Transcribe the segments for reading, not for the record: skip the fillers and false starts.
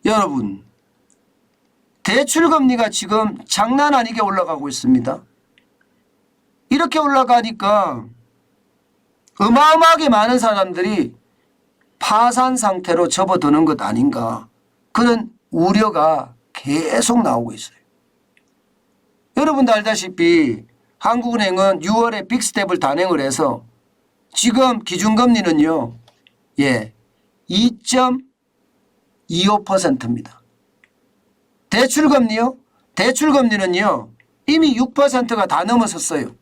여러분, 대출금리가 지금 장난 아니게 올라가고 있습니다. 이렇게 올라가니까 어마어마하게 많은 사람들이 파산 상태로 접어드는 것 아닌가, 그런 우려가 계속 나오고 있어요. 여러분도 알다시피 한국은행은 6월에 빅스텝을 단행을 해서 지금 기준금리는요, 2.25%입니다. 대출금리요? 대출금리는요, 이미 6%가 다 넘어섰어요.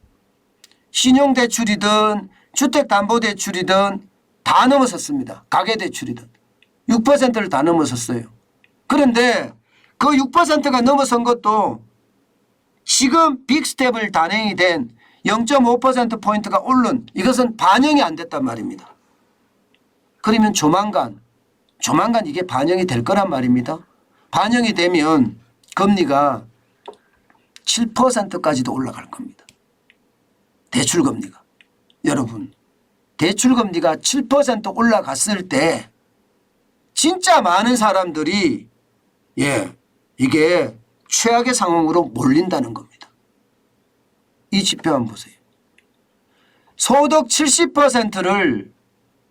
신용대출이든 주택담보대출이든 다 넘어섰습니다. 가계대출이든 6%를 다 넘어섰어요. 그런데 그 6%가 넘어선 것도 지금 빅스텝을 단행이 된 0.5%포인트가 오른 이것은 반영이 안 됐단 말입니다. 그러면 조만간 이게 반영이 될 거란 말입니다. 반영이 되면 금리가 7%까지도 올라갈 겁니다. 대출금리가. 여러분, 대출금리가 7% 올라갔을 때 진짜 많은 사람들이 이게 최악의 상황으로 몰린다는 겁니다. 이 지표 한번 보세요. 소득 70%를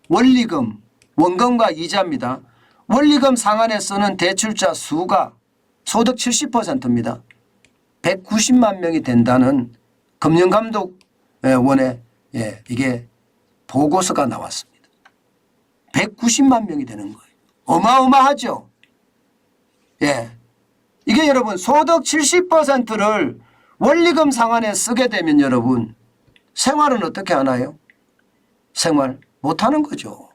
원리금, 원금과 이자입니다. 원리금 상환에 쓰는 대출자 수가 소득 70%입니다. 190만 명이 된다는 금융감독원의 이게 보고서가 나왔습니다. 190만 명이 되는 거예요. 어마어마하죠. 이게 여러분 소득 70%를 원리금 상환에 쓰게 되면 여러분 생활은 어떻게 하나요? 생활 못하는 거죠.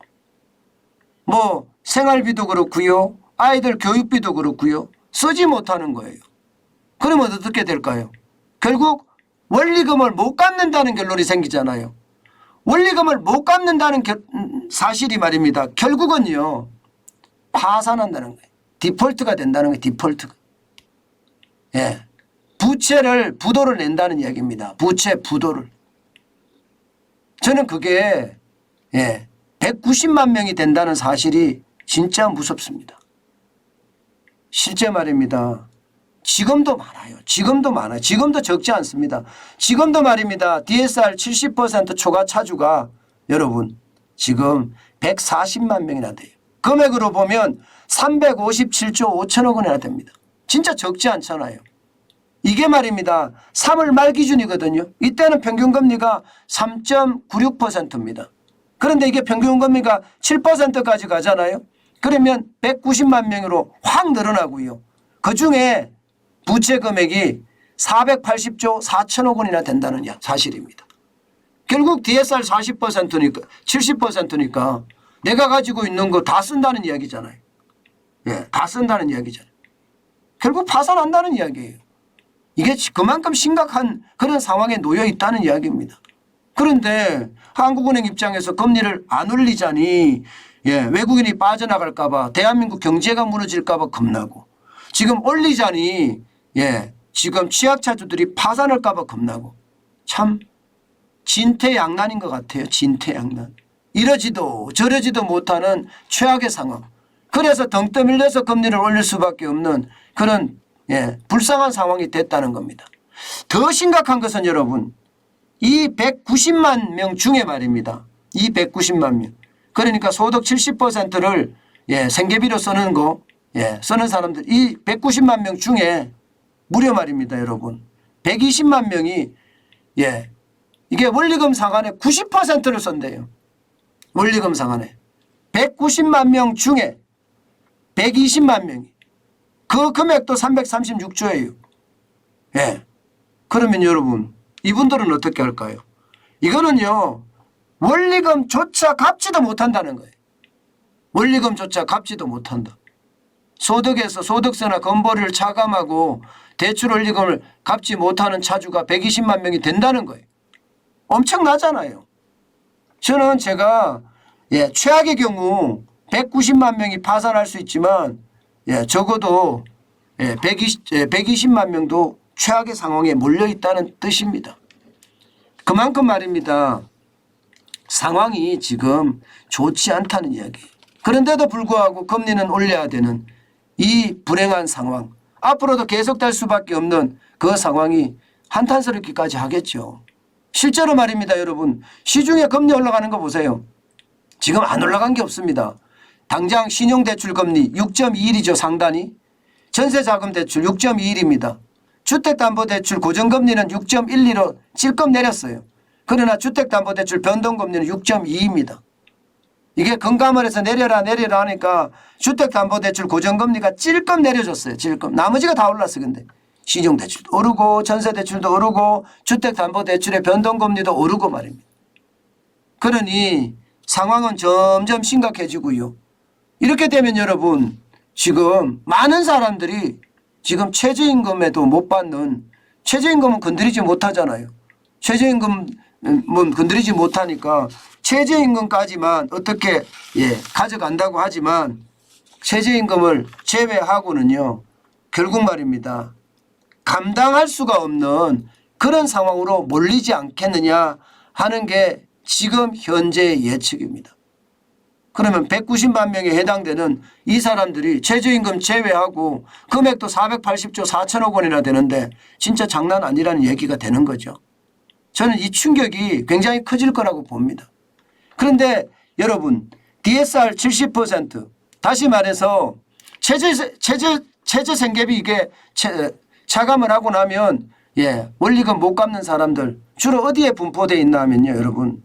뭐 생활비도 그렇고요. 아이들 교육비도 그렇고요. 쓰지 못하는 거예요. 그러면 어떻게 될까요? 결국 원리금을 못 갚는다는 결론이 생기잖아요. 원리금을 못 갚는다는 사실이 말입니다. 결국은요. 파산한다는 거예요. 디폴트가 된다는 거예요. 디폴트가. 부도를 낸다는 이야기입니다. 부채 부도를. 저는 그게 190만 명이 된다는 사실이 진짜 무섭습니다. 실제 말입니다. 지금도 많아요. 지금도 많아요. 지금도 적지 않습니다. 지금도 말입니다. DSR 70% 초과 차주가 여러분 지금 140만 명이나 돼요. 금액으로 보면 357조 5천억 원이나 됩니다. 진짜 적지 않잖아요. 이게 말입니다. 3월 말 기준이거든요. 이때는 평균금리가 3.96%입니다. 그런데 이게 평균금리가 7%까지 가잖아요. 그러면 190만 명으로 확 늘어나고요. 그중에 부채 금액이 480조 4천억 원이나 된다는 사실입니다. 결국 DSR 40%니까 70%니까 내가 가지고 있는 거 다 쓴다는 이야기잖아요. 다 쓴다는 이야기잖아요. 결국 파산한다는 이야기예요. 이게 그만큼 심각한 그런 상황에 놓여 있다는 이야기입니다. 그런데 한국은행 입장에서 금리를 안 올리자니 외국인이 빠져나갈까 봐, 대한민국 경제가 무너질까 봐 겁나고, 지금 올리자니 지금 취약차주들이 파산할까 봐 겁나고, 참 진퇴양난인 것 같아요. 진퇴양난. 이러지도 저러지도 못하는 최악의 상황. 그래서 등 떠밀려서 금리를 올릴 수밖에 없는 그런 불쌍한 상황이 됐다는 겁니다. 더 심각한 것은 여러분 이 190만 명 중에 말입니다. 이 190만 명. 그러니까 소득 70%를 생계비로 쓰는 거 쓰는 사람들 이 190만 명 중에 무려 말입니다. 여러분 120만 명이 이게 원리금 상환에 90%를 쓴대요. 원리금 상환에 190만 명 중에 120만 명이 그 금액도 336조예요. 그러면 여러분 이분들은 어떻게 할까요? 이거는요 원리금조차 갚지도 못한다는 거예요. 원리금조차 갚지도 못한다. 소득에서 소득세나 건보료를 차감하고 대출 원리금을 갚지 못하는 차주가 120만 명이 된다는 거예요. 엄청나잖아요. 저는 제가 최악의 경우 190만 명이 파산할 수 있지만 적어도 120만 명도 최악의 상황에 몰려있다는 뜻입니다. 그만큼 말입니다. 상황이 지금 좋지 않다는 이야기예요. 그런데도 불구하고 금리는 올려야 되는 이 불행한 상황, 앞으로도 계속될 수밖에 없는 그 상황이 한탄스럽기까지 하겠죠. 실제로 말입니다. 여러분, 시중에 금리 올라가는 거 보세요. 지금 안 올라간 게 없습니다. 당장 신용대출 금리 6.21이죠. 상단이. 전세자금대출 6.21입니다. 주택담보대출 고정금리는 6.12로 찔끔 내렸어요. 그러나 주택담보대출 변동금리는 6.2입니다. 이게 금감원에서 내려라 하니까 주택담보대출 고정금리가 찔끔 내려졌어요. 찔끔. 나머지가 다 올랐어요. 근데 신용대출도 오르고 전세대출도 오르고 주택담보대출의 변동금리도 오르고 말입니다. 그러니 상황은 점점 심각해지고요. 이렇게 되면 여러분, 지금 많은 사람들이 지금 최저임금에도 못 받는, 최저임금은 건드리지 못하잖아요. 최저임금은 건드리지 못하니까 최저임금까지만 어떻게 가져간다고 하지만 최저임금을 제외하고는요, 결국 말입니다, 감당할 수가 없는 그런 상황으로 몰리지 않겠느냐 하는 게 지금 현재의 예측입니다. 그러면 190만 명에 해당되는 이 사람들이 최저임금 제외하고 금액도 480조 4천억 원이나 되는데 진짜 장난 아니라는 얘기가 되는 거죠. 저는 이 충격이 굉장히 커질 거라고 봅니다. 그런데 여러분, DSR 70%, 다시 말해서 최저생계비 이게 차감을 하고 나면 원리금 못 갚는 사람들 주로 어디에 분포되어 있나 하면요, 여러분,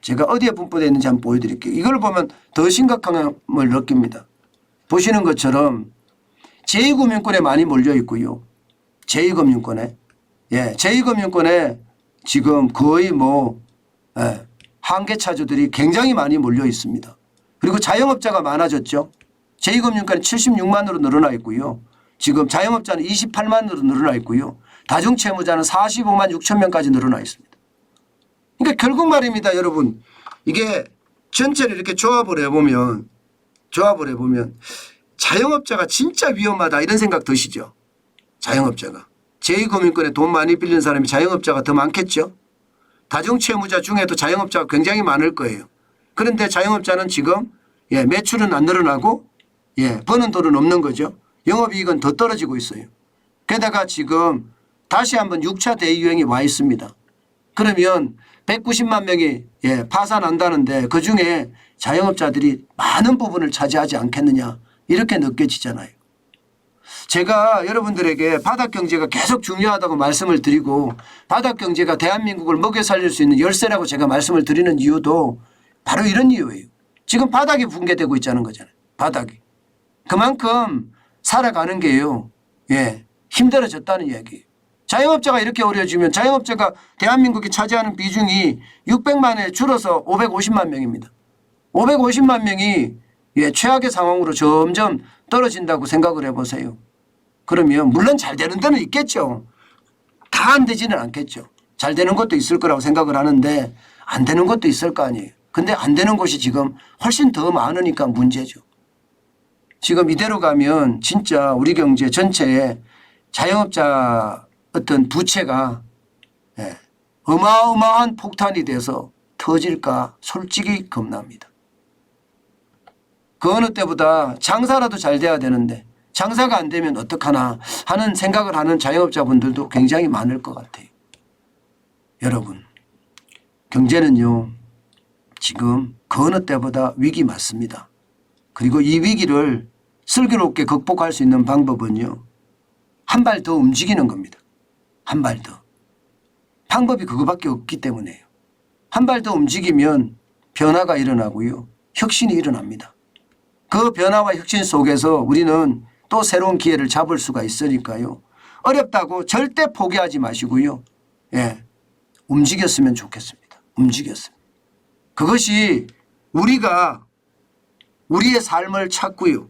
제가 어디에 분포되어 있는지 한번 보여드릴게요. 이걸 보면 더 심각함을 느낍니다. 보시는 것처럼 제2금융권에 많이 몰려 있고요. 제2금융권에. 제2금융권에 지금 거의 한계차주들이 굉장히 많이 몰려 있습니다. 그리고 자영업자가 많아졌죠. 제2금융권은 76만으로 늘어나 있고요. 지금 자영업자는 28만으로 늘어나 있고요. 다중채무자는 45만 6천 명까지 늘어나 있습니다. 그러니까 결국 말입니다. 여러분, 이게 전체를 이렇게 조합을 해보면 자영업자가 진짜 위험하다 이런 생각 드시죠. 자영업자가. 제2금융권에 돈 많이 빌리는 사람이 자영업자가 더 많겠죠. 다중채무자 중에도 자영업자가 굉장히 많을 거예요. 그런데 자영업자는 지금 매출은 안 늘어나고 버는 돈은 없는 거죠. 영업이익은 더 떨어지고 있어요. 게다가 지금 다시 한번 6차 대유행이 와 있습니다. 그러면 190만 명이 파산한다는데 그중에 자영업자들이 많은 부분을 차지하지 않겠느냐 이렇게 느껴지잖아요. 제가 여러분들에게 바닥경제가 계속 중요하다고 말씀을 드리고 바닥경제가 대한민국을 먹여 살릴 수 있는 열쇠라고 제가 말씀을 드리는 이유도 바로 이런 이유예요. 지금 바닥이 붕괴되고 있다는 거잖아요. 바닥이. 그만큼 살아가는 게요. 힘들어졌다는 이야기예요. 자영업자가 이렇게 어려워지면 자영업자가 대한민국이 차지하는 비중이 600만에 줄어서 550만 명입니다. 550만 명이 최악의 상황으로 점점 떨어진다고 생각을 해보세요. 그러면 물론 잘 되는 데는 있겠죠. 다 안 되지는 않겠죠. 잘 되는 것도 있을 거라고 생각을 하는데 안 되는 것도 있을 거 아니에요. 근데 안 되는 곳이 지금 훨씬 더 많으니까 문제죠. 지금 이대로 가면 진짜 우리 경제 전체에 자영업자 어떤 부채가 어마어마한 폭탄이 돼서 터질까 솔직히 겁납니다. 그 어느 때보다 장사라도 잘 돼야 되는데 장사가 안 되면 어떡하나 하는 생각을 하는 자영업자분들도 굉장히 많을 것 같아요. 여러분, 경제는요 지금 그 어느 때보다 위기 맞습니다. 그리고 이 위기를 슬기롭게 극복할 수 있는 방법은요 한 발 더 움직이는 겁니다. 한 발 더. 방법이 그거밖에 없기 때문에요. 한 발 더 움직이면 변화가 일어나고요. 혁신이 일어납니다. 그 변화와 혁신 속에서 우리는 또 새로운 기회를 잡을 수가 있으니까요. 어렵다고 절대 포기하지 마시고요. 움직였으면 좋겠습니다. 움직였으면. 그것이 우리가 우리의 삶을 찾고요.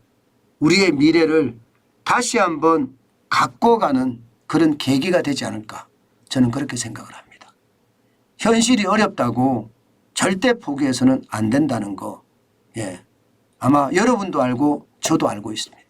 우리의 미래를 다시 한번 갖고 가는 그런 계기가 되지 않을까 저는 그렇게 생각을 합니다. 현실이 어렵다고 절대 포기해서는 안 된다는 거 아마 여러분도 알고 저도 알고 있습니다.